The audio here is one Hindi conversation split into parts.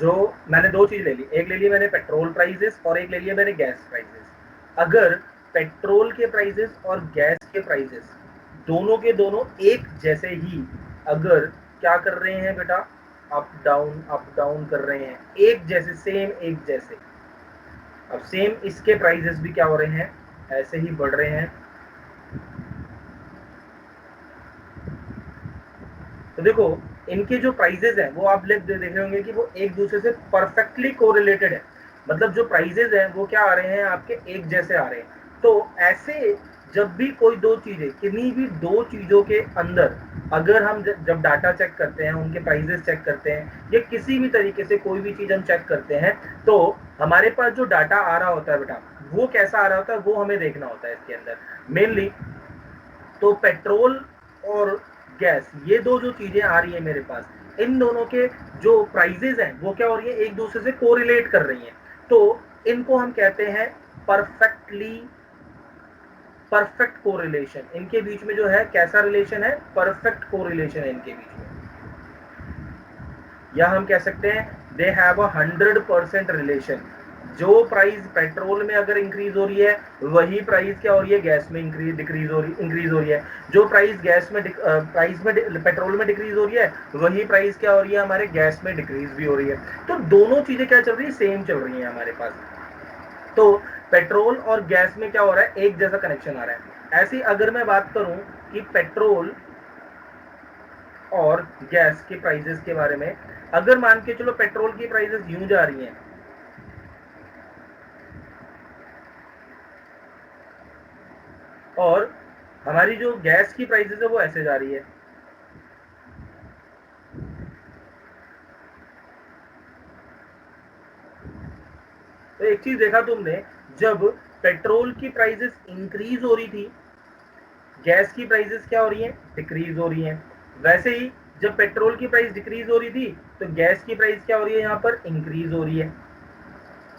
जो मैंने दो चीज ले ली, एक ले ली मैंने पेट्रोल प्राइसेस और एक ले लिया मैंने गैस प्राइसेस। अगर पेट्रोल के प्राइसेस और गैस के प्राइसेस दोनों के दोनों एक जैसे ही अगर क्या कर रहे हैं बेटा, अप डाउन कर रहे हैं, एक जैसे, सेम एक जैसे, अब सेम इसके प्राइसेस भी क्या हो रहे हैं, ऐसे ही बढ़ रहे हैं। तो देखो इनके जो प्राइजेज हैं वो आप देख रहे होंगे कि वो एक दूसरे से परफेक्टली कोरिलेटेड है, मतलब जो प्राइजेज हैं वो क्या आ रहे हैं, आपके एक जैसे आ रहे हैं। तो ऐसे जब भी कोई दो चीजें, किन्हीं भी दो चीजों के अंदर अगर हम जब डाटा चेक करते हैं, उनके प्राइजेस चेक करते हैं, या किसी भी तरीके से कोई भी चीज हम चेक करते हैं, तो हमारे पास जो डाटा आ रहा होता है बेटा, वो कैसा आ रहा होता है वो हमें देखना होता है इसके अंदर मेनली। तो पेट्रोल और गैस, ये दो जो चीजें आ रही है मेरे पास, इन दोनों के जो प्राइजेज हैं वो क्या हो रही है, एक दूसरे से कोरिलेट कर रही हैं। तो इनको हम कहते हैं परफेक्ट कोरिलेशन। इनके बीच में जो है कैसा रिलेशन है, परफेक्ट कोरिलेशन है इनके बीच में, या हम कह सकते हैं दे हैव अ 100% रिलेशन। जो प्राइस पेट्रोल में अगर इंक्रीज हो रही है, वही प्राइस क्या हो रही है, गैस में इंक्रीज हो रही है। जो प्राइस गैस में पेट्रोल में डिक्रीज हो रही है, वही प्राइस क्या हो रही है, हमारे गैस में डिक्रीज भी हो रही है। तो दोनों चीजें क्या चल रही है, सेम चल रही है हमारे पास। तो पेट्रोल और गैस में क्या हो रहा है, एक जैसा कनेक्शन आ रहा है। ऐसी अगर मैं बात करूं कि पेट्रोल और गैस के प्राइसेस के बारे में, अगर मान के चलो पेट्रोल की प्राइसेस यूं जा रही हैं और हमारी जो गैस की प्राइसेस है वो ऐसे जा रही है, तो एक चीज देखा तुमने, जब पेट्रोल की प्राइसेस इंक्रीज हो रही थी, गैस की प्राइसेस क्या हो रही है, डिक्रीज हो रही है। वैसे ही जब पेट्रोल की प्राइस डिक्रीज हो रही थी, तो गैस की प्राइस क्या हो रही है, यहाँ पर इंक्रीज हो रही है।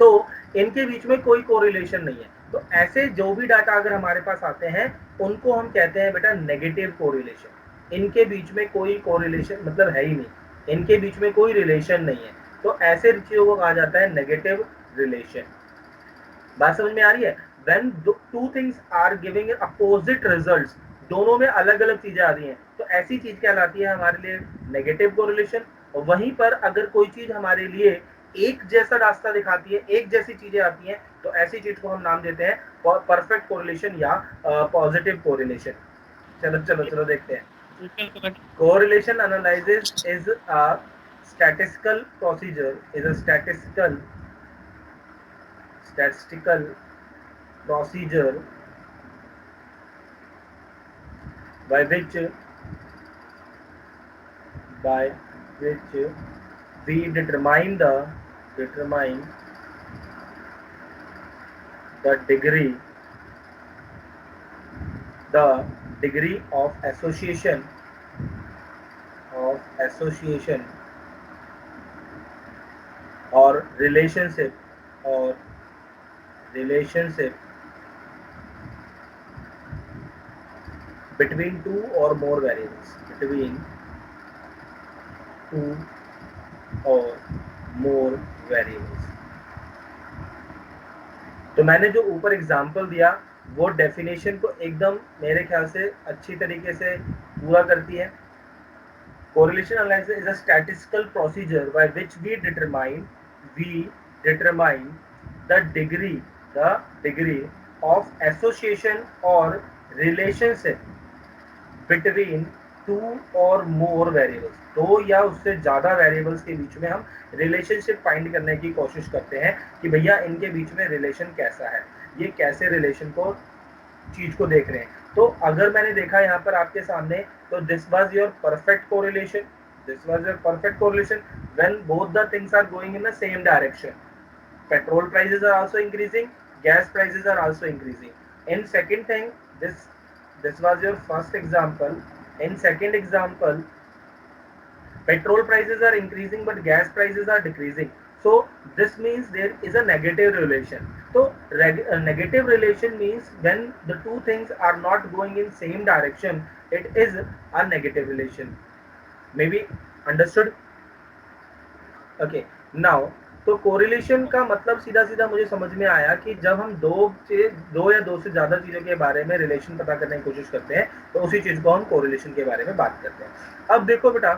तो इनके बीच में कोई कोरिलेशन नहीं है। तो ऐसे जो भी डाटा अगर हमारे पास आते हैं, उनको हम कहते हैं बेटा नेगेटिव कोरिलेशन। इनके बीच में कोई कोरिलेशन मतलब है ही नहीं, इनके बीच में कोई रिलेशन नहीं है। तो ऐसे चीजों को कहा जाता है नेगेटिव रिलेशन। बात समझ में आ रही है? When two things are giving opposite results, दोनों में अलग अलग चीजें आ रही हैं, तो ऐसी चीज कहलाती है हमारे लिए नेगेटिव कोरिलेशन। और वहीं पर अगर कोई चीज हमारे लिए एक जैसा रास्ता दिखाती है, एक जैसी चीजें आती हैं, तो ऐसी चीज को हम नाम देते हैं परफेक्ट कोरिलेशन या पॉजिटिव कोरिलेशन। चलो चलो चलो देखते हैं। Correlation analysis is a statistical procedure, is a statistical procedure by which by which we determine the degree of association or or relationship between two or more variables, between two or more variables। तो मैंने जो ऊपर एग्जांपल दिया, वो डेफिनेशन को एकदम मेरे ख्याल से अच्छी तरीके से पूरा करती है। Correlation analysis is a statistical procedure by which we determine the degree of association और relationship between two or more variables, दो या उससे ज़्यादा वेरिएबल्स के बीच में हम रिलेशनशिप फाइंड करने की कोशिश करते हैं कि भैया इनके बीच में रिलेशन कैसा है, ये कैसे रिलेशन को चीज को देख रहे हैं। तो अगर मैंने देखा यहाँ पर आपके सामने, तो this was your perfect correlation, this was your perfect correlation when both the things are going in the same direction. petrol prices are also increasing, gas prices are also increasing. In second thing, this was your first example. In second example, petrol prices are increasing but gas prices are decreasing. So this means there is a negative relation. So a negative relation means when the two things are not going in same direction, it is a negative relation. Maybe understood? Okay. Now तो कोरिलेशन का मतलब सीधा सीधा मुझे समझ में आया कि जब हम दो या दो से ज्यादा चीजों के बारे में रिलेशन पता करने की कोशिश करते हैं तो उसी चीज को हम कोरिलेशन के बारे में बात करते हैं। अब देखो बेटा,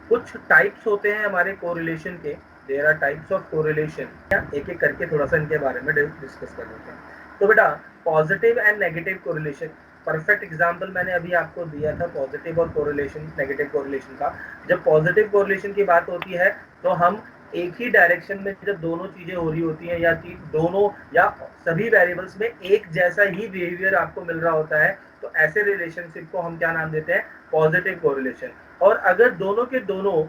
कुछ टाइप्स होते हैं हमारे कोरिलेशन के। There are types of correlation. एक एक करके थोड़ा सा इनके बारे में डिस्कस कर लेते हैं। तो बेटा, positive and negative correlation, perfect example मैंने अभी आपको दिया था पॉजिटिव और कोरिलेशन नेगेटिव कोरिलेशन का। जब पॉजिटिव कोरिलेशन की बात होती है तो हम एक ही डायरेक्शन में जब दोनों चीजें हो रही होती हैं या दोनों या सभी वेरिएबल्स में एक जैसा ही बिहेवियर आपको मिल रहा होता है, तो ऐसे रिलेशनशिप को हम क्या नाम देते हैं? Positive correlation. और अगर दोनों के दोनों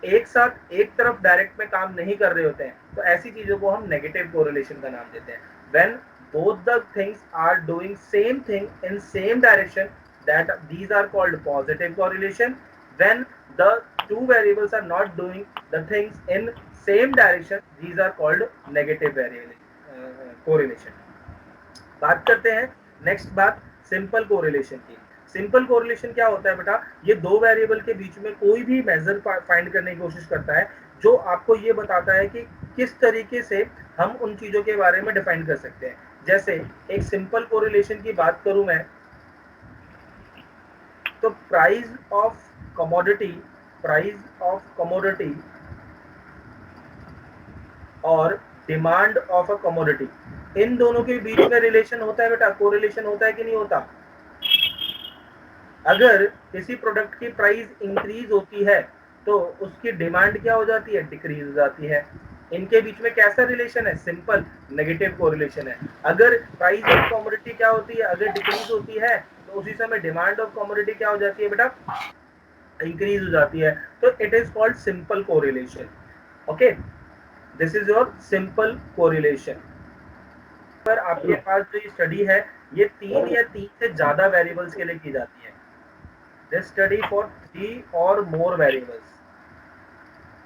एक साथ एक तरफ डायरेक्ट में काम नहीं कर रहे होते हैं तो ऐसी चीजों को हम नेगेटिव कोरिलेशन का नाम देते हैं। When both the things are doing same thing in same direction, that these are called positive correlation. When the two variables are not doing the things in same direction, these are called negative correlation. बात करते हैं नेक्स्ट बात सिंपल कोरिलेशन की। सिंपल कोरिलेशन क्या होता है बेटा? ये दो वेरिएबल के बीच में कोई भी मेजर फाइंड करने की कोशिश करता है जो आपको ये बताता है कि किस तरीके से हम उन चीजों के बारे में डिफाइन कर सकते हैं। जैसे एक सिंपल कोरिलेशन की बात करूं मैं, तो प्राइस ऑफ कमोडिटी और डिमांड ऑफ अ कमोडिटी, इन दोनों के बीच में रिलेशन होता है बेटा, कोरिलेशन होता है कि नहीं होता? अगर किसी प्रोडक्ट की प्राइस इंक्रीज होती है तो उसकी डिमांड क्या हो जाती है? डिक्रीज हो जाती है। इनके बीच में कैसा रिलेशन है? सिंपल नेगेटिव कोरिलेशन है। अगर प्राइस ऑफ कमोडिटी क्या होती है? अगर डिक्रीज होती है तो उसी समय डिमांड ऑफ कमोडिटी क्या हो जाती है बेटा? इंक्रीज हो जाती है। तो it is called simple correlation. Okay, this is your simple correlation. पर आपके पास जो ये स्टडी है ये तीन या तीन से ज्यादा वेरिएबल्स के लिए की जाती है। दिस स्टडी फॉर 3 और मोर वेरिएबल्स,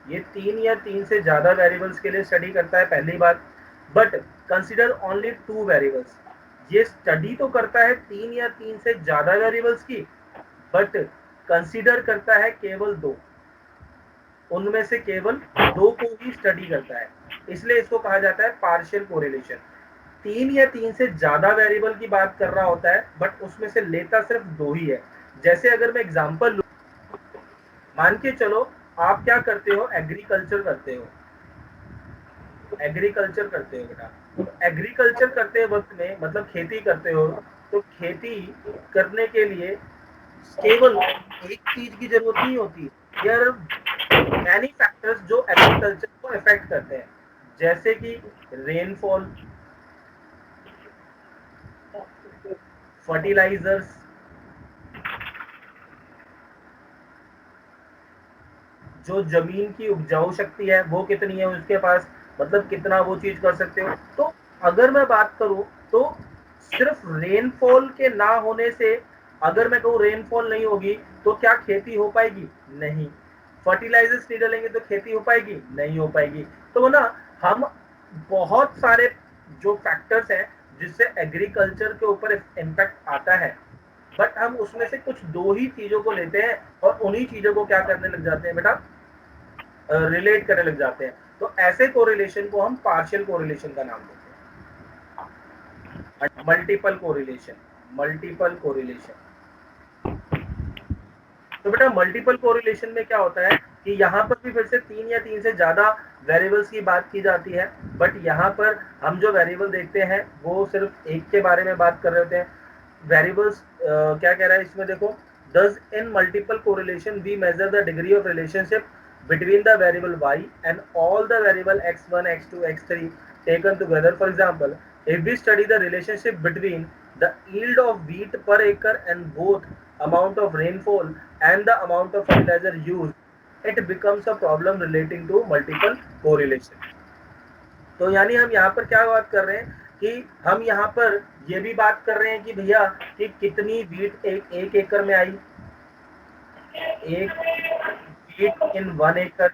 ये तीन या तीन से ज्यादा वेरिएबल्स के लिए स्टडी करता है, पहली बात। But consider only 2 variables. ये स्टडी तो करता है तीन या तीन से ज्यादा वेरिएबल्स की, बट कंसिडर करता है केवल 2। उनमें से केवल 2 को ही स्टडी करता है, इसलिए इसको कहा जाता है पार्शियल कोरिलेशन। तीन या तीन से ज्यादा वेरिएबल की बात कर रहा होता है बट उसमें से लेता सिर्फ 2 ही है। जैसे अगर मैं एग्जांपल लूं, मान के चलो आप क्या करते हो? एग्रीकल्चर करते हो। एग्रीकल्चर करते हो बेटा, तो एग्रीकल्चर करते वक्त में मतलब खेती करते हो, तो खेती करने के लिए केवल एक चीज की जरूरत नहीं होती। देयर आर मैनी फैक्टर्स जो एग्रीकल्चर को अफेक्ट करते हैं, जैसे कि रेनफॉल, फर्टिलाइजर्स, जो जमीन की उपजाऊ शक्ति है वो कितनी है उसके पास, मतलब कितना वो चीज कर सकते हो। तो अगर मैं बात करूं तो सिर्फ रेनफॉल के ना होने से, अगर मैं कहूँ रेनफॉल नहीं होगी तो क्या खेती हो पाएगी? नहीं। फर्टिलाइजर्स नहीं डालेंगे तो खेती हो पाएगी? नहीं हो पाएगी। तो ना हम बहुत सारे जो फैक्टर्स हैं जिससे एग्रीकल्चर के ऊपर इम्पैक्ट आता है, बट हम उसमें से कुछ 2 ही चीजों को लेते हैं और उन्हीं चीजों को क्या करने लग जाते हैं बेटा? रिलेट करने लग जाते हैं। तो ऐसे कोरिलेशन को हम पार्शियल कोरिलेशन का नाम देते हैं। Multiple correlation, multiple correlation. तो बेटा मल्टीपल कोरिलेशन में क्या होता है कि यहाँ पर भी फिर से तीन या तीन से ज्यादा वेरिएबल्स की बात की जाती है, बट यहाँ पर हम जो वेरिएबल देखते हैं वो सिर्फ एक के बारे में बात कर रहे होते हैं। वेरिएबल्स क्या कह रहा है इसमें देखो, does in multiple correlation we measure the degree of relationship between the variable y and all the variable x1 x2 x3 taken together. For example, if we study the relationship between the yield of wheat per acre and both amount of rainfall and the amount of fertilizer used, it becomes a problem relating to multiple correlation. तो यानी हम यहाँ पर क्या बात कर रहे हैं कि हम यहाँ पर ये भी बात कर रहे हैं कि भैया कि कितनी वीट एक एकड़ में आई, एक वीट इन 1 एकड़।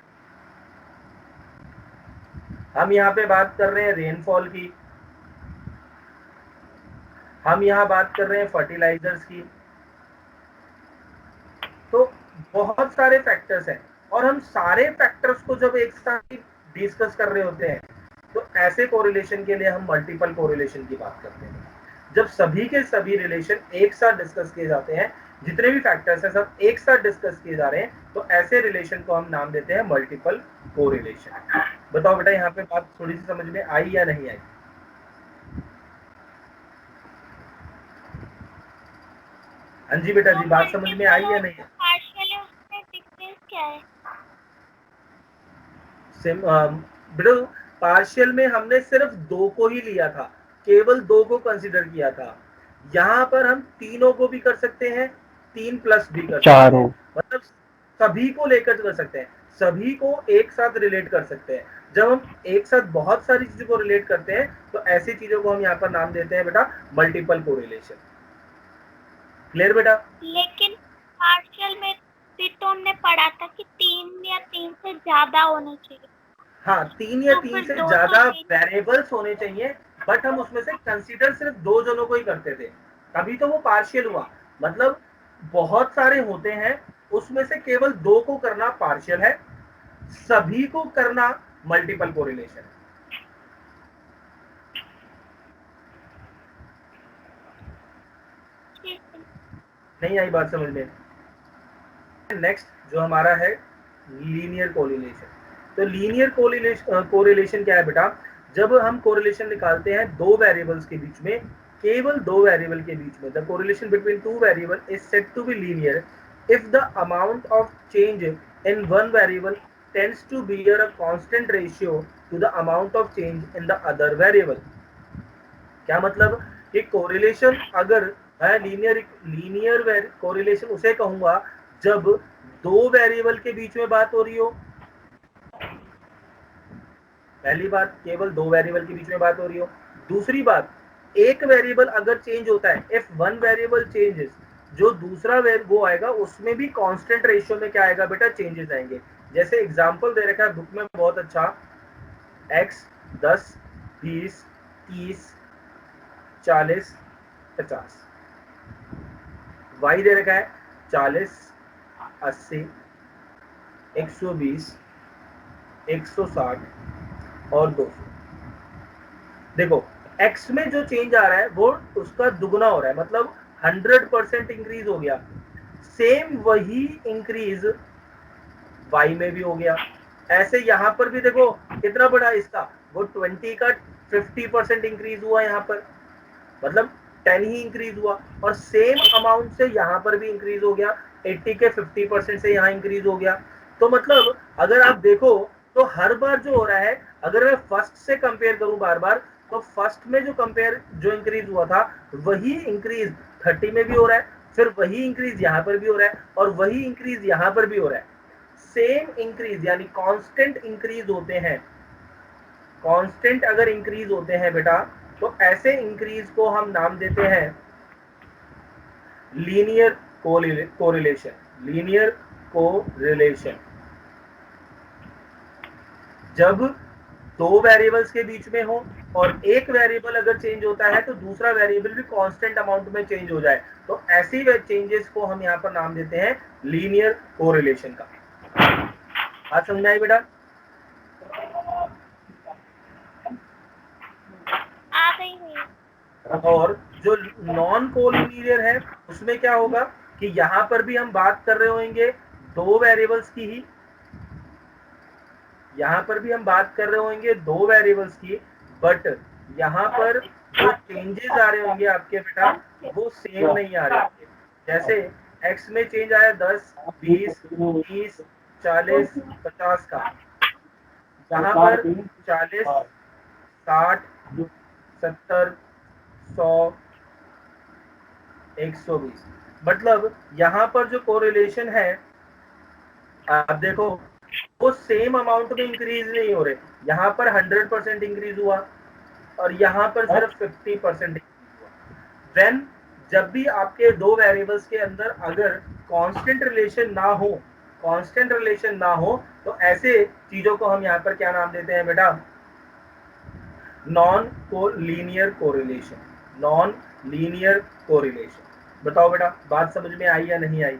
हम यहाँ पे बात कर रहे हैं रेनफॉल की, हम यहाँ बात कर रहे हैं फर्टिलाइजर्स की। तो बहुत सारे फैक्टर्स हैं और हम सारे फैक्टर्स को जब एक साथ डिस्कस कर रहे होते हैं, तो ऐसे कोरिलेशन के लिए हम मल्टीपल कोरिलेशन की बात करते हैं। जब सभी के सभी रिलेशन एक साथ डिस्कस किए जाते हैं, जितने भी फैक्टर्स हैं सब एक साथ डिस्कस किए जा रहे हैं, तो ऐसे रिलेशन को हम नाम देते हैं मल्टीपल कोरिलेशन। बताओ बेटा, यहाँ पे बात थोड़ी सी समझ में आई या नहीं आई? हाँ जी बेटा जी, बात समझ में आई या नहीं? पार्शियल उसमें डिफरेंस क्या है? बेटा पार्शियल में हमने सिर्फ दो को ही लिया था, केवल दो को कंसिडर किया था। यहाँ पर हम तीनों को भी कर सकते हैं, 3 प्लस भी कर सकते हैं, मतलब सभी को लेकर कर सकते हैं, सभी को एक साथ रिलेट कर सकते हैं। जब हम एक साथ बहुत सारी चीजों को रिलेट करते हैं, तो ऐसी चीजों को हम यहाँ पर नाम देते हैं बेटा मल्टीपल कोरिलेशन। क्लियर बेटा? लेकिन पार्शियल में भी तो हमने पढ़ा था कि 3 या 3 से ज्यादा होने चाहिए। हाँ, 3 या तो 3 फिर से दो ज्यादा तो वेरिएबल्स होने चाहिए, बट हम उसमें से कंसीडर सिर्फ 2 जनों को ही करते थे, तभी तो वो पार्शियल हुआ। मतलब बहुत सारे होते हैं, उसमें से केवल 2 को करना पार्शियल है, सभी को करना मल्टीपल कोरिलेशन है। नहीं आई बात समझ में? नेक्स्ट जो हमारा है लीनियर कोरिलेशन। तो लीनियर कोरिलेशन क्या है बेटा? जब हम कोरिलेशन निकालते हैं दो वेरिएबल्स के बीच में, केवल दो वेरिएबल के बीच में, the correlation between two variable is said to be linear if the amount of change in one variable tends to bear a constant ratio to the amount of change in the other variable। क्या मतलब कि कोरिलेशन अगर मैं लीनियर कोरिलेशन उसे कहूंगा जब दो वेरिएबल के बीच में बात हो रही हो। पहली बात, केवल दो वेरिएबल के बीच में बात हो रही हो। दूसरी बात, एक वेरिएबल अगर चेंज होता है, इफ वन वेरिएबल चेंजेस, जो दूसरा वो आएगा उसमें भी कांस्टेंट रेशियो में क्या आएगा बेटा? चेंजेस आएंगे। जैसे एग्जांपल दे रखा है बुक में बहुत अच्छा, x 10 20 30 40 50, y दे रखा है 40 80 120 160 और 200। देखो x में जो चेंज आ रहा है वो उसका दुगना हो रहा है, मतलब 100% इंक्रीज हो गया। सेम वही इंक्रीज y में भी हो गया। ऐसे यहाँ पर भी देखो कितना बड़ा इसका, वो 20 का 50% इंक्रीज हुआ यहाँ पर, मतलब 10 ही इंक्रीज हुआ। और सेम अमाउंट से यहाँ पर भी इंक्रीज हो गया, 80 के 50% से यहाँ इंक्रीज हो गया। तो मतलब अगर आप देखो तो हर बार जो हो रहा है, अगर मैं फर्स्ट से कंपेयर करूं बार बार, तो फर्स्ट में जो इंक्रीज हुआ था वही इंक्रीज 30 में भी हो रहा है, फिर वही इंक्रीज यहाँ पर भी हो रहा है, और वही इंक्रीज यहाँ पर भी हो रहा है। सेम इंक्रीज यानी कांस्टेंट इंक्रीज होते हैं। कांस्टेंट अगर इंक्रीज होते हैं बेटा, तो ऐसे इंक्रीज को हम नाम देते हैं लीनियर कोरिलेशन। Linear correlation. जब दो वेरिएबल्स के बीच में हो और एक वेरिएबल अगर चेंज होता है तो दूसरा वेरिएबल भी कांस्टेंट अमाउंट में चेंज हो जाए, तो ऐसी चेंजेस को हम यहाँ पर नाम देते हैं लीनियर कोरिलेशन का। बात समझ में आई बेटा? आ गई है। और जो नॉन कोलिनियर है उसमें क्या होगा कि यहाँ पर भी हम बात कर रहे होंगे दो वेरिएबल्स की ही, यहाँ पर भी हम बात कर रहे होंगे दो वेरिएबल्स की, बट यहाँ पर जो चेंजेस आ रहे होंगे आपके बेटा वो सेम नहीं आ रहे होंगे। जैसे x में चेंज आया 10 20 30 40 50 का, यहाँ पर 40 60 70 100 120। मतलब यहाँ पर जो कोरिलेशन है आप देखो वो सेम अमाउंट में इंक्रीज नहीं हो रहे। यहाँ पर 100% इंक्रीज हुआ और यहाँ पर सिर्फ 50% इंक्रीज हुआ। देन जब भी आपके दो वेरिएबल्स के अंदर अगर कांस्टेंट रिलेशन ना हो, कांस्टेंट रिलेशन ना हो, तो ऐसे चीजों को हम यहाँ पर क्या नाम देते हैं बेटा? Non linear correlation. Non linear correlation. बताओ बेटा, बात समझ में आई या नहीं आई?